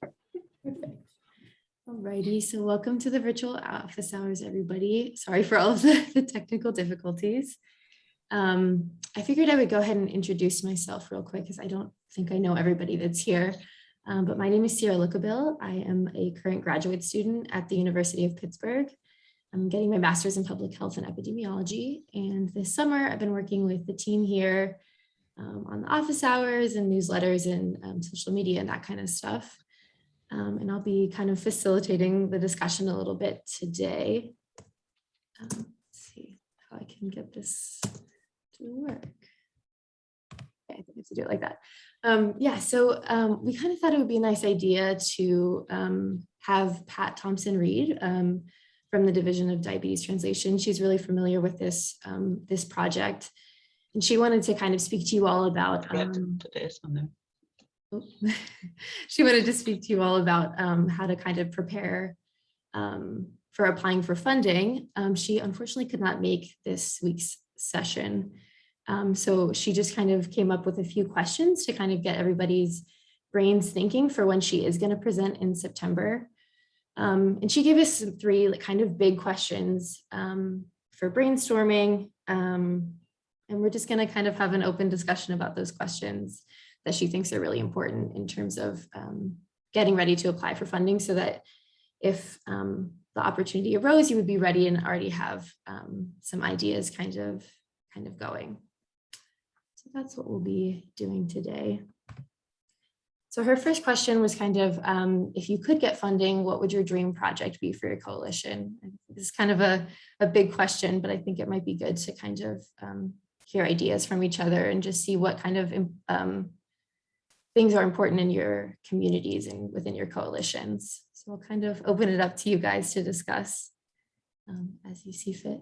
Perfect. Alrighty, so welcome to the virtual office hours, everybody. Sorry for all of the technical difficulties. I figured I would go ahead and introduce myself real quick because I don't think I know everybody that's here. But my name is Sierra Lookabill. I am a current graduate student at the University of Pittsburgh. I'm getting my master's in public health and epidemiology. And this summer, I've been working with the team here on the office hours and newsletters and social media and that kind of stuff. And I'll be kind of facilitating the discussion a little bit today. Let's see how I can get this to work. Okay, I think I have to do it like that. So we kind of thought it would be a nice idea to have Pat Thompson read from the Division of Diabetes Translation. She's really familiar with this, this project. And she wanted to kind of speak to you all about she wanted to speak to you all about how to kind of prepare for applying for funding. She unfortunately could not make this week's session. So she just kind of came up with a few questions to kind of get everybody's brains thinking for when she is going to present in September. And she gave us some three kind of big questions for brainstorming. And we're just going to kind of have an open discussion about those questions that she thinks are really important in terms of getting ready to apply for funding, so that if the opportunity arose, you would be ready and already have some ideas kind of going. So that's what we'll be doing today. So her first question was kind of, if you could get funding, what would your dream project be for your coalition? And this is kind of a big question, but I think it might be good to kind of hear ideas from each other and just see what kind of things are important in your communities and within your coalitions. So I'll kind of open it up to you guys to discuss as you see fit.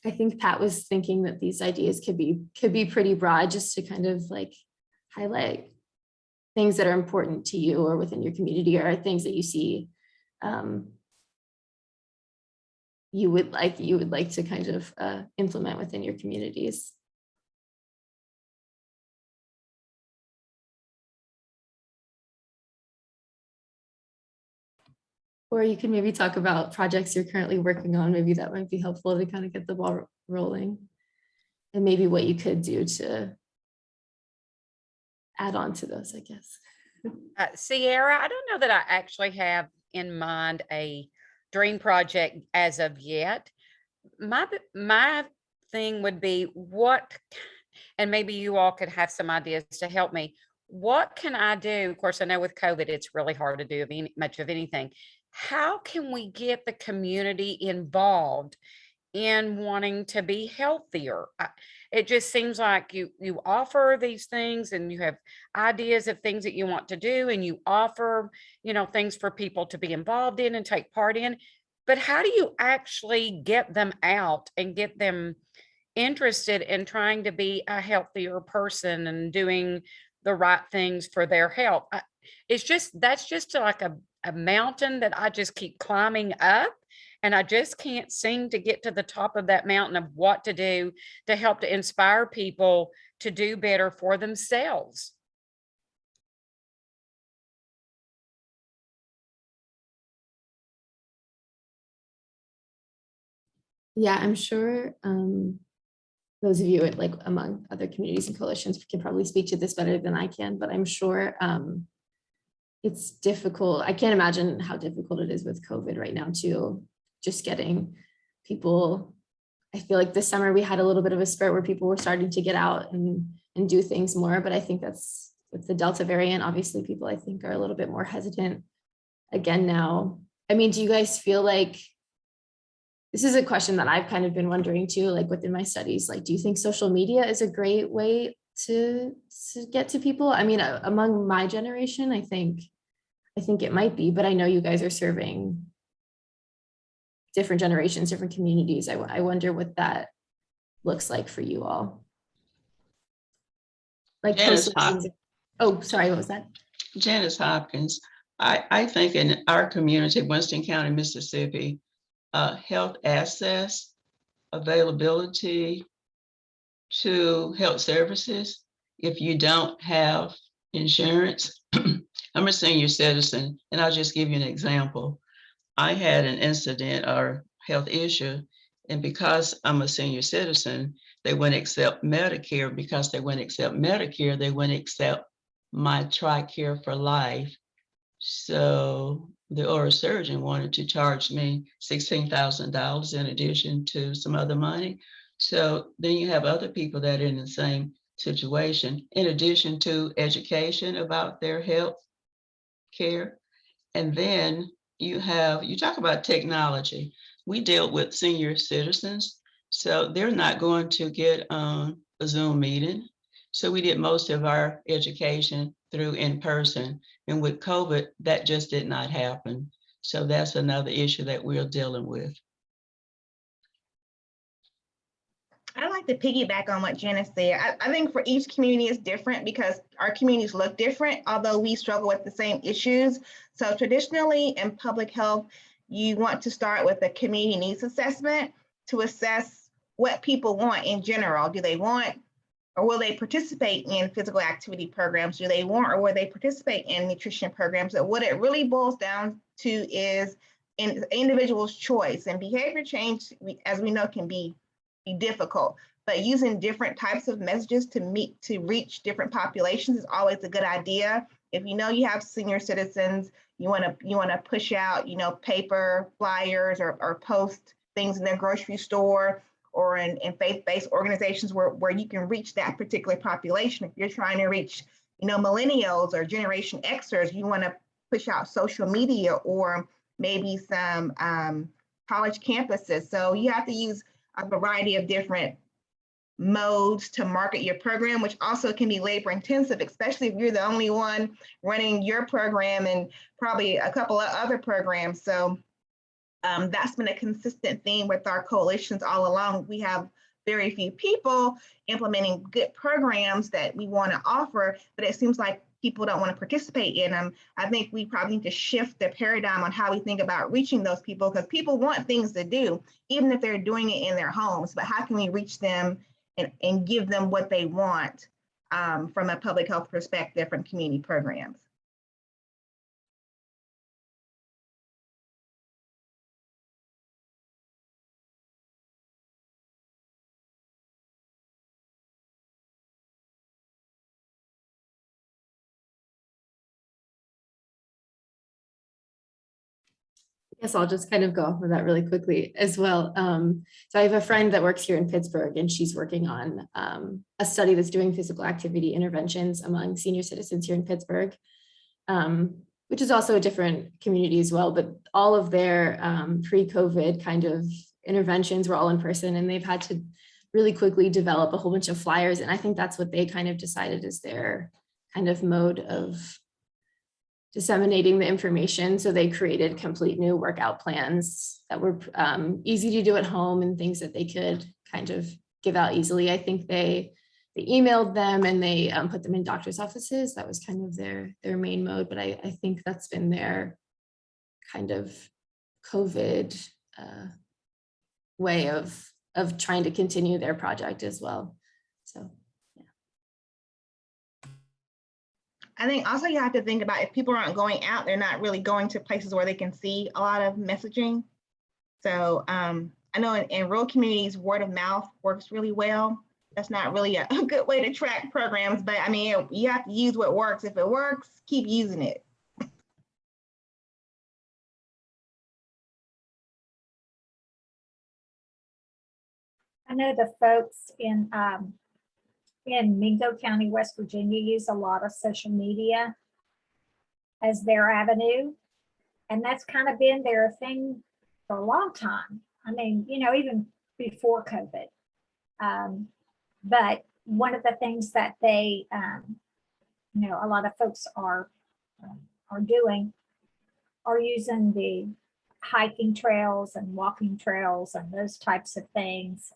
I think Pat was thinking that these ideas could be pretty broad, just to kind of like highlight things that are important to you or within your community, or things that you see you would like to kind of implement within your communities. Or you can maybe talk about projects you're currently working on. Maybe that might be helpful to kind of get the ball rolling, and maybe what you could do to add on to those, I guess. Sierra, I don't know that I actually have in mind a dream project as of yet. My thing would be what, and maybe you all could have some ideas to help me. What can I do? Of course, I know with COVID, it's really hard to do much of anything. How can we get the community involved in wanting to be healthier? It just seems like you offer these things and you have ideas of things that you want to do, and you offer, things for people to be involved in and take part in. But how do you actually get them out and get them interested in trying to be a healthier person and doing the right things for their health? That's just like a mountain that I just keep climbing up, and I just can't seem to get to the top of that mountain of what to do to help to inspire people to do better for themselves. Yeah, I'm sure those of you like among other communities and coalitions can probably speak to this better than I can, but I'm sure it's difficult. I can't imagine how difficult it is with COVID right now too, just getting people. I feel like this summer we had a little bit of a spurt where people were starting to get out and do things more, but I think that's with the Delta variant. Obviously people I think are a little bit more hesitant again now. I mean, do you guys feel like, this is a question that I've kind of been wondering too, like within my studies, like, do you think social media is a great way to get to people. I mean, among my generation, I think it might be, but I know you guys are serving different generations, different communities. I wonder what that looks like for you all. Like Janice posting. Oh, sorry, what was that? Janice Hopkins, I think in our community, Winston County, Mississippi, health access, availability to health services, if you don't have insurance, I'm a senior citizen, and I'll just give you an example. I had an incident or health issue, and because I'm a senior citizen, they wouldn't accept Medicare. Because they wouldn't accept Medicare, they wouldn't accept my TRICARE for life. So the oral surgeon wanted to charge me $16,000 in addition to some other money. So then you have other people that are in the same situation, in addition to education about their health care. And then you talk about technology. We deal with senior citizens, so they're not going to get on a Zoom meeting. So we did most of our education through in person. And with COVID, that just did not happen. So that's another issue that we're dealing with. I'd like to piggyback on what Janice said. I think for each community is different because our communities look different, although we struggle with the same issues. So traditionally in public health, you want to start with a community needs assessment to assess what people want in general. Do they want, or will they participate in physical activity programs? Do they want, or will they participate in nutrition programs? So what it really boils down to is an individual's choice, and behavior change, as we know, can be difficult, but using different types of messages to reach different populations is always a good idea. If you know you have senior citizens, you want to push out, paper flyers or post things in their grocery store or in faith-based organizations where you can reach that particular population. If you're trying to reach, millennials or Generation Xers, you want to push out social media or maybe some college campuses. So you have to use a variety of different modes to market your program, which also can be labor intensive, especially if you're the only one running your program and probably a couple of other programs. So that's been a consistent theme with our coalitions all along. We have very few people implementing good programs that we want to offer, but it seems like people don't want to participate in them. I think we probably need to shift the paradigm on how we think about reaching those people, because people want things to do, even if they're doing it in their homes. But how can we reach them and give them what they want from a public health perspective from community programs? Yes, I'll just kind of go off of that really quickly as well. So I have a friend that works here in Pittsburgh, and she's working on a study that's doing physical activity interventions among senior citizens here in Pittsburgh, which is also a different community as well. But all of their pre-COVID kind of interventions were all in person, and they've had to really quickly develop a whole bunch of flyers. And I think that's what they kind of decided is their kind of mode of disseminating the information. So they created complete new workout plans that were easy to do at home and things that they could kind of give out easily. I think they emailed them and they put them in doctor's offices. That was kind of their main mode, but I think that's been their kind of COVID way of trying to continue their project as well. So I think also you have to think about, if people aren't going out, they're not really going to places where they can see a lot of messaging. So I know in rural communities, word of mouth works really well. That's not really a good way to track programs, but I mean, you have to use what works. If it works, keep using it. I know the folks in Mingo County, West Virginia, use a lot of social media as their avenue. And that's kind of been their thing for a long time. I mean, even before COVID. But, one of the things that they, a lot of folks are doing are using the hiking trails and walking trails and those types of things.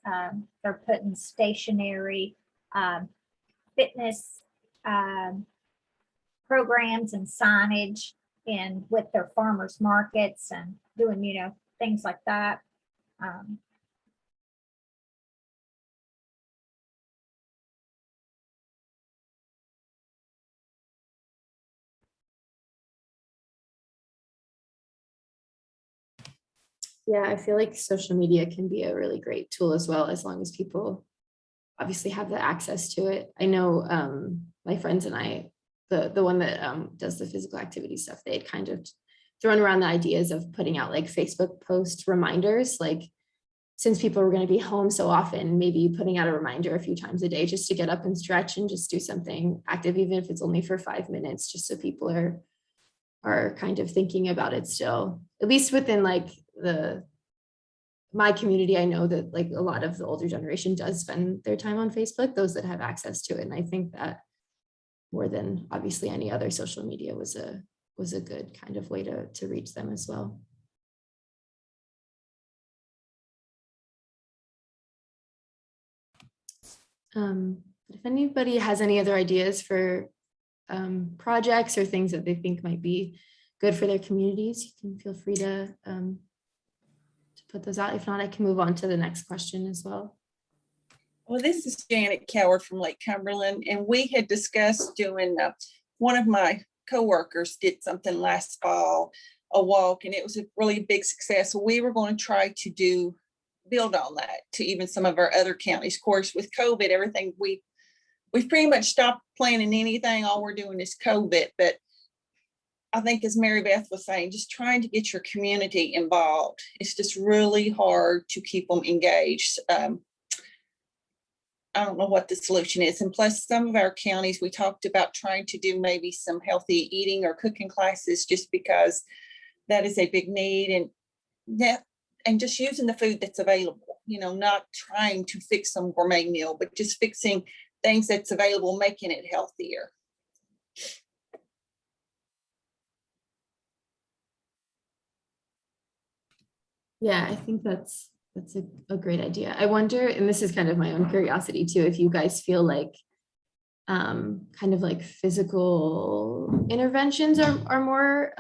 They're putting stationary fitness programs and signage in with their farmers markets and doing, things like that. Yeah, I feel like social media can be a really great tool as well, as long as people obviously have the access to it. I know my friends and I, the one that does the physical activity stuff, they had kind of thrown around the ideas of putting out like Facebook post reminders, like since people were going to be home so often, maybe putting out a reminder a few times a day just to get up and stretch and just do something active, even if it's only for 5 minutes, just so people are kind of thinking about it still, at least within like my community. I know that like a lot of the older generation does spend their time on Facebook, those that have access to it. And I think that more than obviously any other social media was a good kind of way to reach them as well. But if anybody has any other ideas for projects or things that they think might be good for their communities, you can feel free to put those out. If not, I can move on to the next question as well. Well, this is Janet Coward from Lake Cumberland, and we had discussed doing, one of my coworkers did something last fall, a walk, and it was a really big success. So we were going to try to build on that to even some of our other counties. Of course, with COVID, everything, we've pretty much stopped planning anything. All we're doing is COVID. But I think, as Mary Beth was saying, just trying to get your community involved. It's just really hard to keep them engaged. I don't know what the solution is. And plus, some of our counties, we talked about trying to do maybe some healthy eating or cooking classes, just because that is a big need. And just using the food that's available, not trying to fix some gourmet meal, but just fixing things that's available, making it healthier. Yeah, I think that's a great idea. I wonder, and this is kind of my own curiosity too, if you guys feel like kind of like physical interventions are more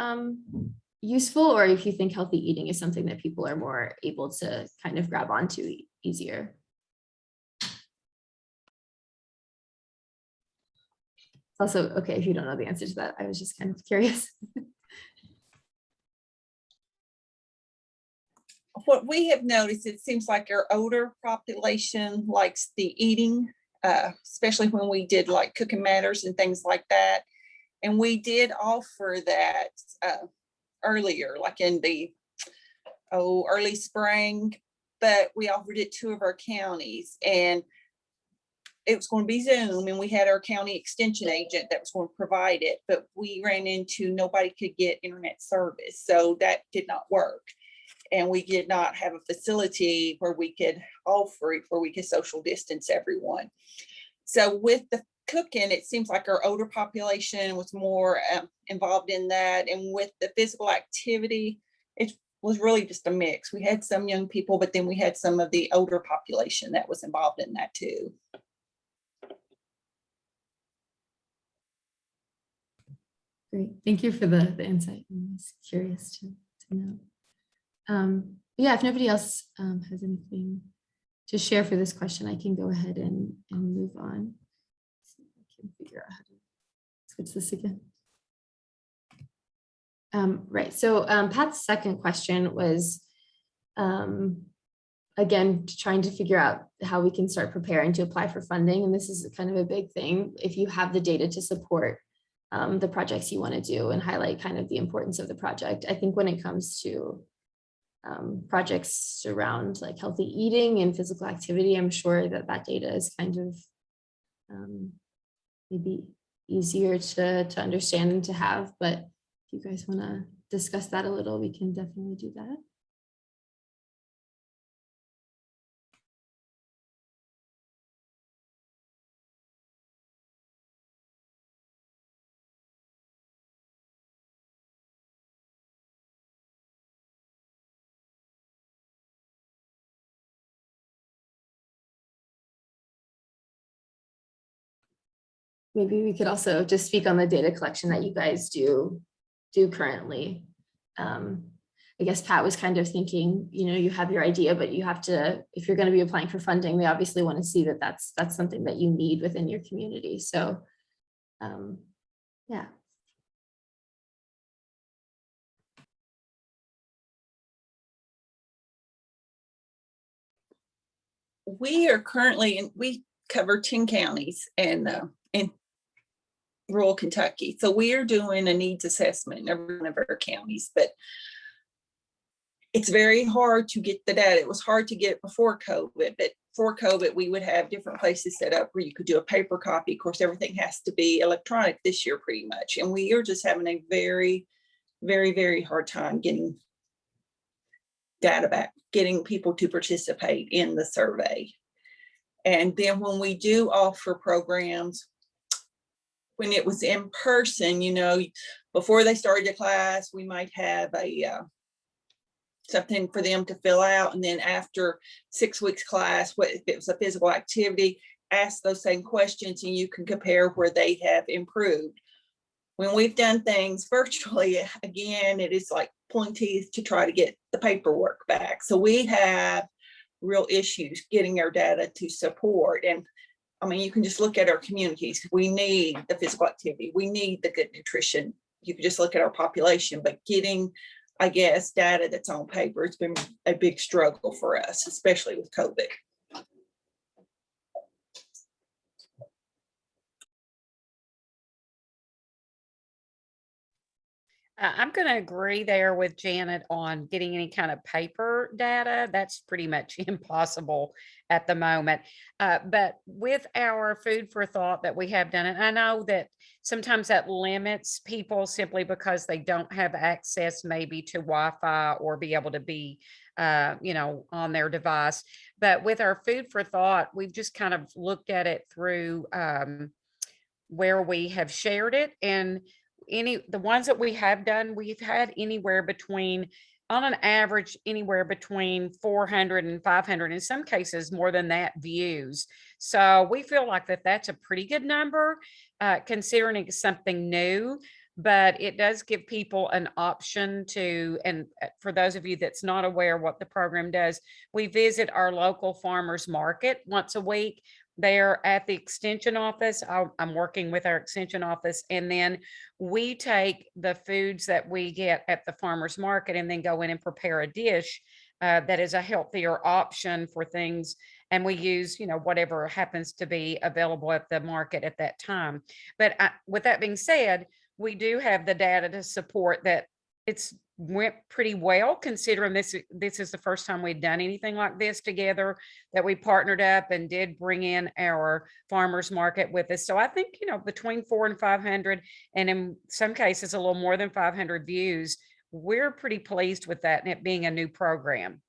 useful, or if you think healthy eating is something that people are more able to kind of grab onto easier. Also, okay, if you don't know the answer to that, I was just kind of curious. What we have noticed, it seems like our older population likes the eating, especially when we did like Cooking Matters and things like that. And we did offer that earlier, like in the early spring, but we offered it 2 of our counties, and it was going to be Zoom, and we had our county extension agent that was going to provide it, but we ran into nobody could get internet service, so that did not work. And we did not have a facility where we could offer it, where we could social distance everyone. So with the cooking, it seems like our older population was more involved in that. And with the physical activity, it was really just a mix. We had some young people, but then we had some of the older population that was involved in that too. Great, thank you for the insight. I was curious to know. Yeah, if nobody else has anything to share for this question, I can go ahead and move on. See if I can figure out how to switch this again. Right, so Pat's second question was, again, trying to figure out how we can start preparing to apply for funding. And this is kind of a big thing. If you have the data to support the projects you want to do and highlight kind of the importance of the project. I think when it comes to projects around like healthy eating and physical activity, I'm sure that data is kind of maybe easier to understand and to have, but if you guys want to discuss that a little, we can definitely do that. maybe we could also just speak on the data collection that you guys do currently. I guess Pat was kind of thinking, you have your idea, but you have to, if you're going to be applying for funding, they obviously want to see that that's something that you need within your community. So, yeah. We are currently we cover 10 counties in rural Kentucky. So we are doing a needs assessment in every one of our counties, but it's very hard to get the data. It was hard to get it before COVID, but before COVID, we would have different places set up where you could do a paper copy. Of course, everything has to be electronic this year pretty much. And we are just having a very, very, very hard time getting data back, getting people to participate in the survey. And then when we do offer programs, when it was in person, before they started the class, we might have something for them to fill out. And then after 6 weeks class, if it was a physical activity, ask those same questions and you can compare where they have improved. When we've done things virtually, again, it is like pulling teeth to try to get the paperwork back. So we have real issues getting our data to support. And I mean, you can just look at our communities. We need the physical activity. We need the good nutrition. You can just look at our population, but getting, I guess, data that's on paper, it's been a big struggle for us, especially with COVID. I'm going to agree there with Janet on getting any kind of paper data. That's pretty much impossible at the moment. But with our food for thought that we have done, and I know that sometimes that limits people simply because they don't have access maybe to Wi-Fi or be able to be, on their device. But with our food for thought, we've just kind of looked at it through where we have shared it, and the ones that we have done, we've had anywhere between, on an average, anywhere between 400 and 500, in some cases more than that, views. So we feel like that's a pretty good number, considering it's something new, but it does give people an option to, and for those of you that's not aware what the program does, we visit our local farmers market once a week. They're at the extension office. I'm working with our extension office, and then we take the foods that we get at the farmers market and then go in and prepare a dish that is a healthier option for things. And we use, whatever happens to be available at the market at that time. But with that being said, we do have the data to support that it's went pretty well, considering this is the first time we'd done anything like this together, that we partnered up and did bring in our farmers market with us. So I think, between 400 and 500, and in some cases a little more than 500 views, we're pretty pleased with that, and it being a new program.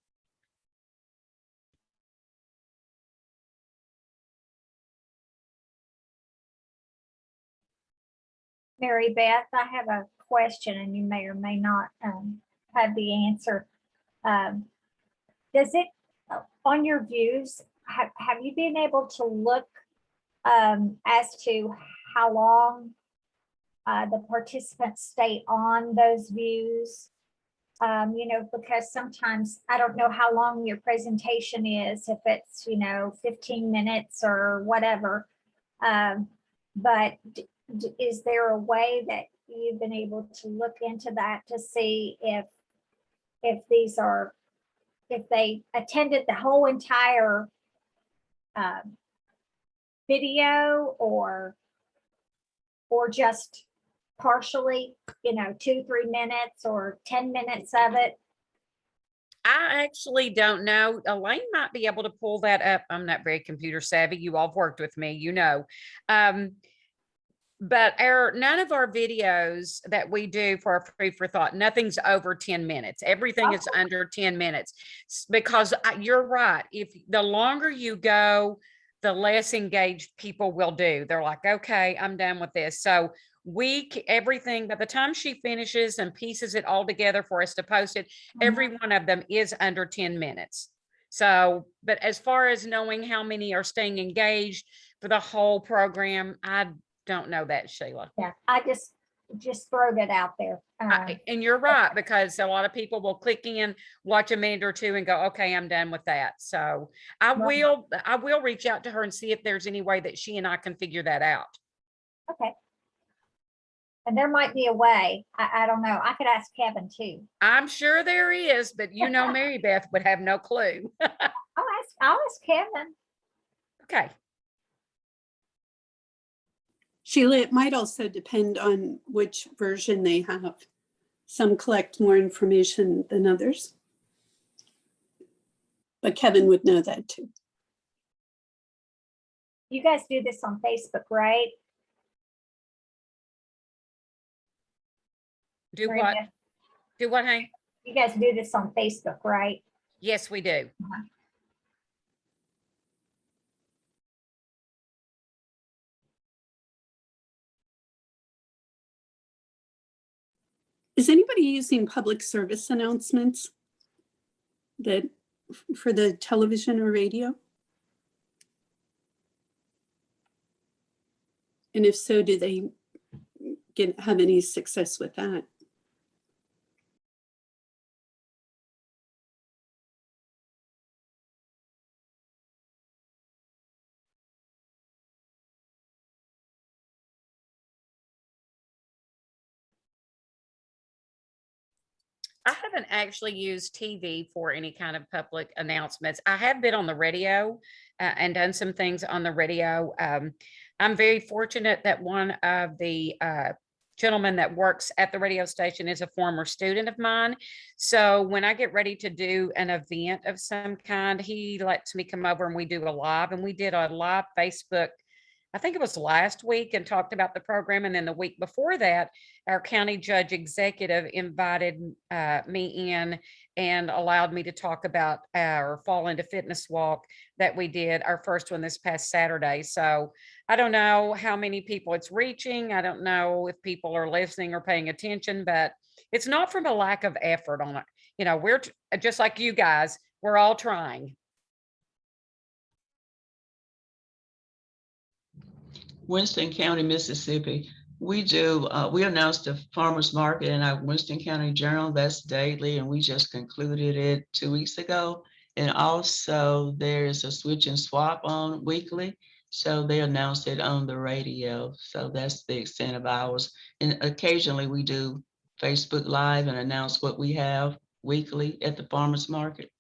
Mary Beth, I have a question, and you may or may not have the answer. Does it, on your views, have you been able to look as to how long the participants stay on those views? Because sometimes I don't know how long your presentation is, if it's, 15 minutes or whatever. But is there a way that you've been able to look into that to see if they attended the whole entire video or just partially, 2-3 minutes or 10 minutes of it? I actually don't know. Elaine might be able to pull that up. I'm not very computer savvy. You all have worked with me, but none of our videos that we do for our food for thought, nothing's over 10 minutes. Everything is under 10 minutes, because you're right. If the longer you go, the less engaged people will do. They're like, okay, I'm done with this. So everything, by the time she finishes and pieces it all together for us to post it, every one of them is under 10 minutes. So, but as far as knowing how many are staying engaged for the whole program, don't know that, Sheila. Yeah, I just throw that out there. And you're right, because a lot of people will click in, watch a minute or two and go, okay, I'm done with that. So I Right. will reach out to her and see if there's any way that she and I can figure that out. Okay. And there might be a way. I don't know. I could ask Kevin too. I'm sure there is, but Mary Beth would have no clue. I'll ask Kevin. Okay. Sheila, it might also depend on which version they have. Some collect more information than others. But Kevin would know that too. You guys do this on Facebook, right? Do Mary what? Beth? Do what, Hank? You guys do this on Facebook, right? Yes, we do. Is anybody using public service announcements that for the television or radio? And if so, do they have any success with that? I haven't actually used TV for any kind of public announcements. I have been on the radio and done some things on the radio. I'm very fortunate that one of the gentleman that works at the radio station is a former student of mine. So when I get ready to do an event of some kind, he lets me come over and we do a live, and we did a live Facebook, I think it was last week, and talked about the program. And then the week before that, our county judge executive invited me in and allowed me to talk about our Fall into Fitness walk that we did, our first one this past Saturday. So I don't know how many people it's reaching. I don't know if people are listening or paying attention, but it's not from a lack of effort on it. We're just like you guys, we're all trying. Winston County, Mississippi. We announced the farmers market in our Winston County Journal. That's daily, and we just concluded it 2 weeks ago. And also there's a switch and swap on weekly. So they announced it on the radio. So that's the extent of ours. And occasionally we do Facebook Live and announce what we have weekly at the farmers market.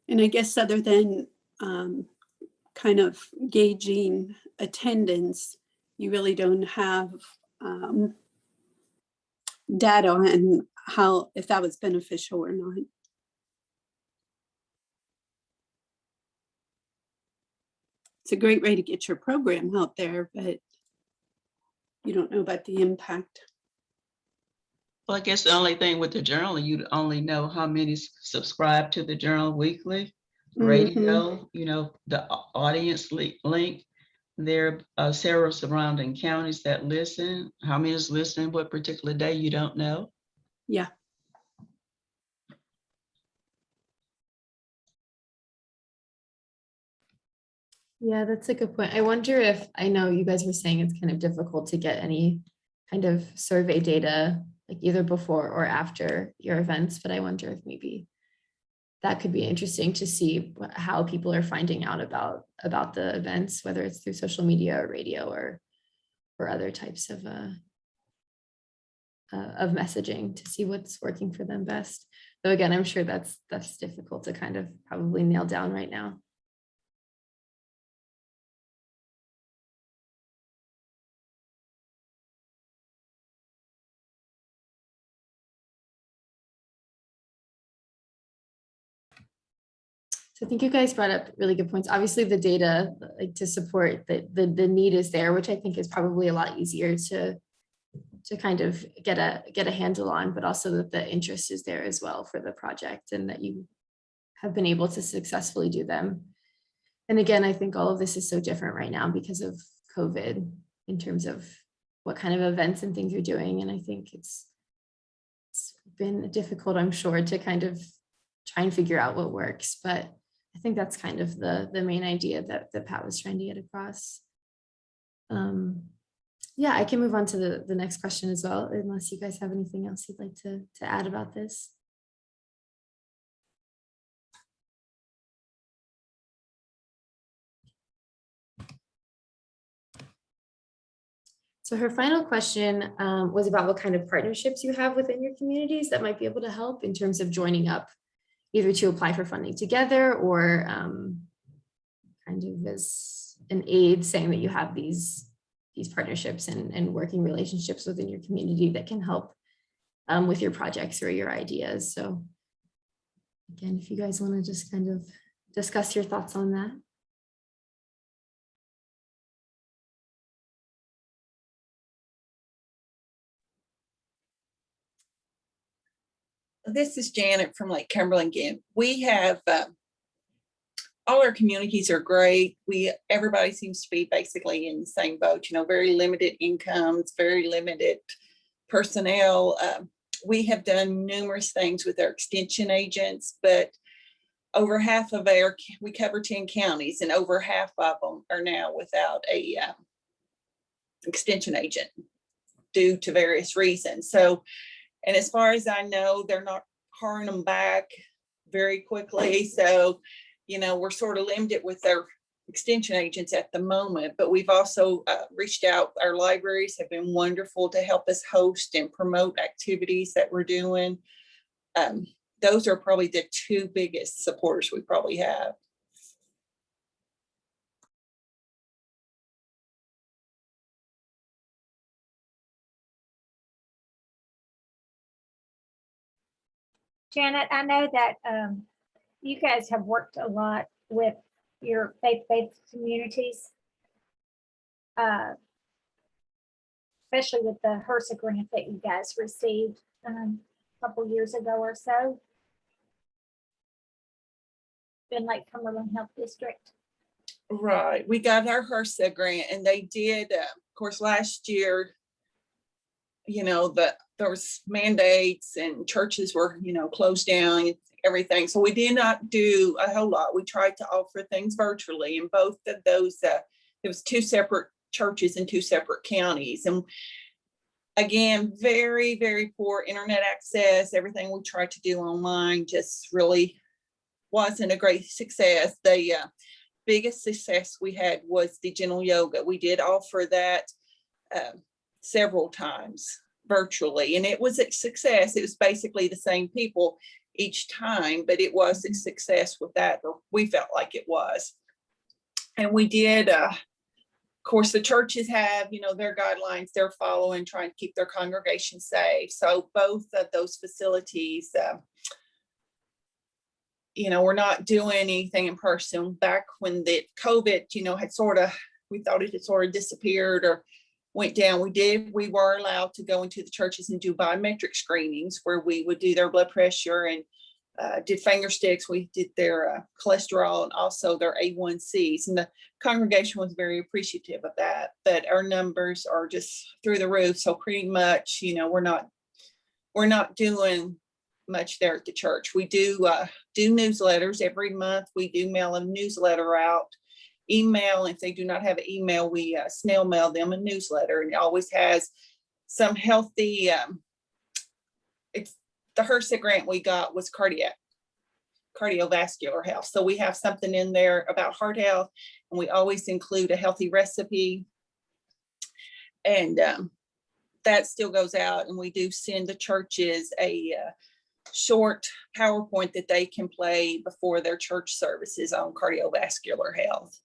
And I guess other than kind of gauging attendance, you really don't have data on if that was beneficial or not. It's a great way to get your program out there, but you don't know about the impact. Well, I guess the only thing with the journal, you'd only know how many subscribe to the journal weekly. Radio, the audience link. There are several surrounding counties that listen. How many is listening what particular day, you don't know. Yeah. Yeah, that's a good point. I wonder if, I know you guys were saying it's kind of difficult to get any kind of survey data, like either before or after your events, but I wonder if maybe that could be interesting to see how people are finding out about the events, whether it's through social media or radio or other types of messaging, to see what's working for them best. Though again, I'm sure that's difficult to kind of probably nail down right now. So I think you guys brought up really good points. Obviously, the data, like to support the need is there, which I think is probably a lot easier to kind of get a handle on, but also that the interest is there as well for the project, and that you have been able to successfully do them. And again, I think all of this is so different right now because of COVID in terms of what kind of events and things you're doing. And I think it's been difficult, I'm sure, to kind of try and figure out what works. But I think that's kind of the main idea that Pat was trying to get across. Yeah, I can move on to the next question as well, unless you guys have anything else you'd like to add about this. So her final question was about what kind of partnerships you have within your communities that might be able to help in terms of joining up, either to apply for funding together or kind of as an aid, saying that you have these partnerships and working relationships within your community that can help with your projects or your ideas. So again, if you guys want to just kind of discuss your thoughts on that. This is Janet from Lake Cumberland again. We have all our communities are great. Everybody seems to be basically in the same boat, very limited incomes, very limited personnel. We have done numerous things with our extension agents, but over half of we cover 10 counties, and over half of them are now without a extension agent due to various reasons. So, and as far as I know, they're not hiring them back very quickly. So, we're sort of limited with their extension agents at the moment, but we've also reached out. Our libraries have been wonderful to help us host and promote activities that we're doing. Those are probably the two biggest supporters we probably have. Janet, I know that you guys have worked a lot with your faith-based communities, especially with the HRSA grant that you guys received a couple years ago or so. In Lake Cumberland Health District. Right. We got our HRSA grant, and they did, of course, last year, there was mandates and churches were, closed down, everything. So we did not do a whole lot. We tried to offer things virtually, and both of those, it was 2 separate churches in 2 separate counties. And again, very, very poor internet access. Everything we tried to do online just really wasn't a great success. The biggest success we had was the gentle yoga. We did offer that several times virtually, and it was a success. It was basically the same people each time, but it was a success with that, or we felt like it was. And we did, of course, the churches have, their guidelines they're following, trying to keep their congregation safe. So both of those facilities, we're not doing anything in person. Back when the COVID, had we thought it had sort of disappeared or went down. We were allowed to go into the churches and do biometric screenings where we would do their blood pressure and did finger sticks. We did their cholesterol and also their A1Cs. And the congregation was very appreciative of that. But our numbers are just through the roof. So pretty much, we're not doing much there at the church. We do newsletters every month. We do mail a newsletter out. Email, if they do not have an email, we snail mail them a newsletter, and it always has some healthy, the HRSA grant we got was cardiovascular health. So we have something in there about heart health, and we always include a healthy recipe. And that still goes out, and we do send the churches a short PowerPoint that they can play before their church services on cardiovascular health.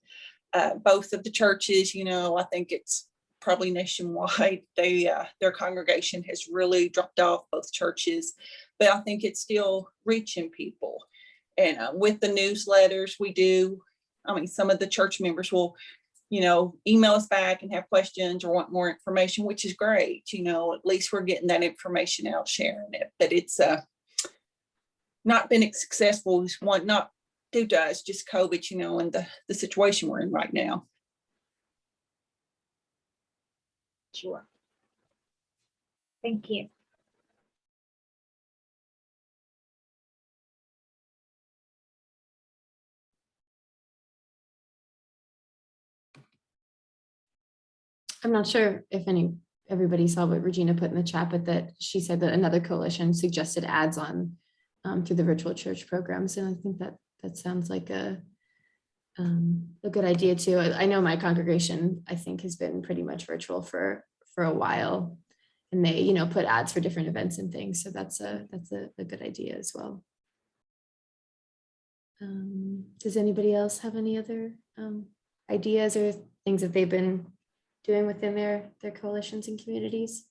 Both of the churches, I think it's probably nationwide, their congregation has really dropped off, both churches, but I think it's still reaching people. And with the newsletters we do, some of the church members will, email us back and have questions or want more information, which is great. At least we're getting that information out, sharing it, but it's not been successful, not due to us, just COVID, and the situation we're in right now. Sure. Thank you. I'm not sure if everybody saw what Regina put in the chat, but that she said that another coalition suggested ads on through the virtual church programs. And I think that sounds like a good idea too. I know my congregation, I think, has been pretty much virtual for a while, and they, put ads for different events and things. So that's a good idea as well. Does anybody else have any other ideas or things that they've been doing within their coalitions and communities?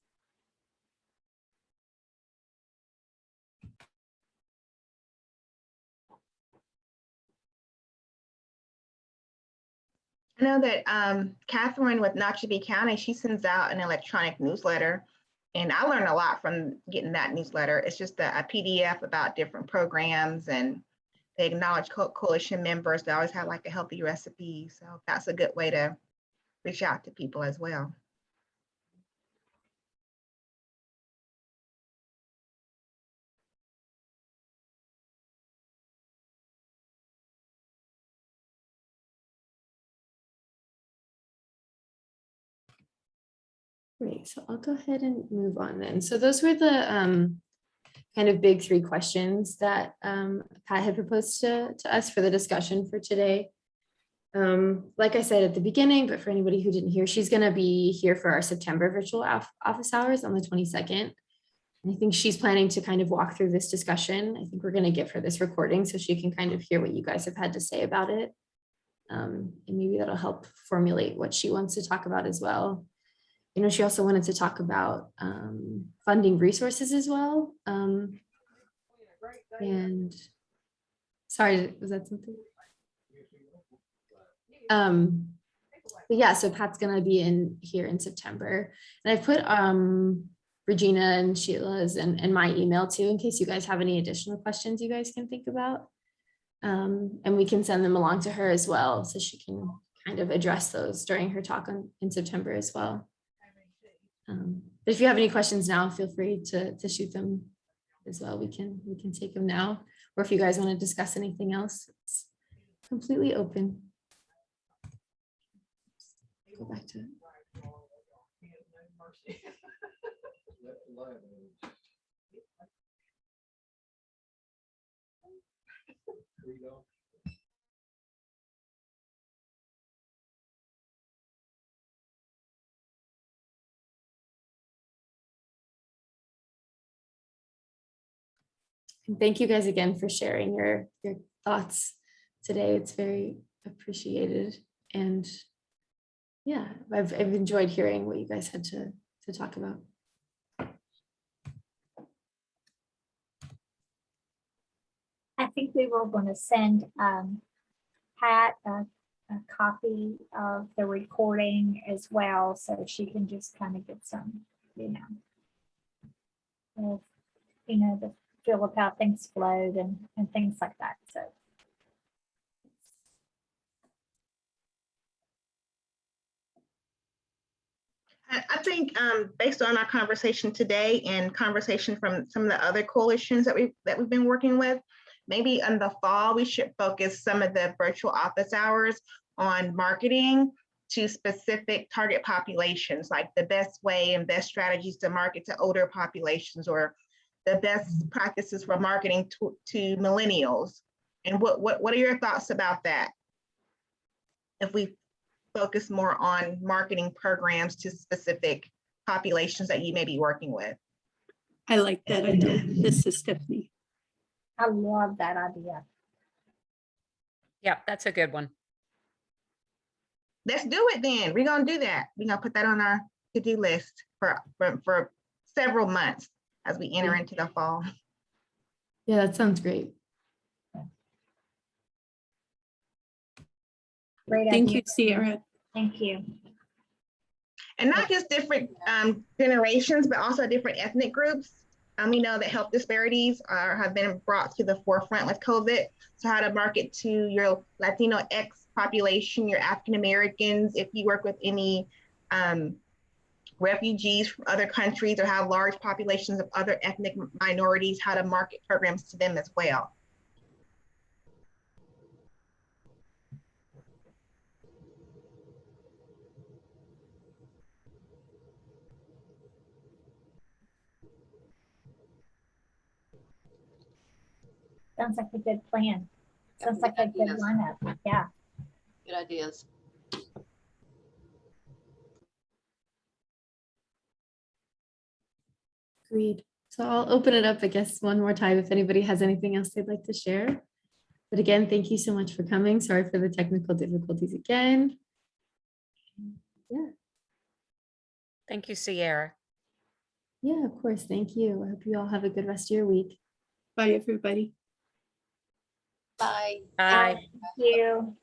I know that Catherine with Nottaway County, she sends out an electronic newsletter, and I learned a lot from getting that newsletter. It's just a PDF about different programs, and they acknowledge coalition members. They always have like a healthy recipe. So that's a good way to reach out to people as well. Great, so I'll go ahead and move on then. So those were the kind of big three questions that Pat had proposed to us for the discussion for today. Like I said at the beginning, but for anybody who didn't hear, she's going to be here for our September virtual office hours on the 22nd. And I think she's planning to kind of walk through this discussion. I think we're going to give her this recording so she can kind of hear what you guys have had to say about it. And maybe that'll help formulate what she wants to talk about as well. She also wanted to talk about funding resources as well. And sorry, was that something? But yeah, so Pat's gonna be in here in September, and I put Regina and Sheila's and my email too, in case you guys have any additional questions you guys can think about. And we can send them along to her as well, so she can kind of address those during her talk in September as well. But if you have any questions now, feel free to shoot them as well. We can take them now, or if you guys want to discuss anything else, it's completely open. Go back to it. And thank you guys again for sharing your thoughts today. It's very appreciated. And yeah, I've enjoyed hearing what you guys had to talk about. I think we were going to send Pat a copy of the recording as well, so she can just kind of get some, the feel of how things flowed and things like that. So I think based on our conversation today and conversation from some of the other coalitions that we've been working with, maybe in the fall, we should focus some of the virtual office hours on marketing to specific target populations, like the best way and best strategies to market to older populations, or the best practices for marketing to millennials. And what are your thoughts about that? If we focus more on marketing programs to specific populations that you may be working with. I like that idea. This is Stephanie. I love that idea. Yeah, that's a good one. Let's do it then. We're gonna do that. We're gonna put that on our to-do list for several months as we enter into the fall. Yeah, that sounds great. Great Thank idea. you, Sierra. Thank you. And not just different generations, but also different ethnic groups. We know that health disparities have been brought to the forefront with COVID. So how to market to your Latino X population, your African Americans, if you work with any refugees from other countries or have large populations of other ethnic minorities, how to market programs to them as well. Sounds like a good plan. Sounds like a good Ideas. lineup. Yeah. Good ideas. Agreed. So I'll open it up, I guess, one more time if anybody has anything else they'd like to share. But again, thank you so much for coming. Sorry for the technical difficulties again. Thank you, Sierra. Yeah, of course. Thank you. I hope you all have a good rest of your week. Bye, everybody. Bye. Bye. Thank you.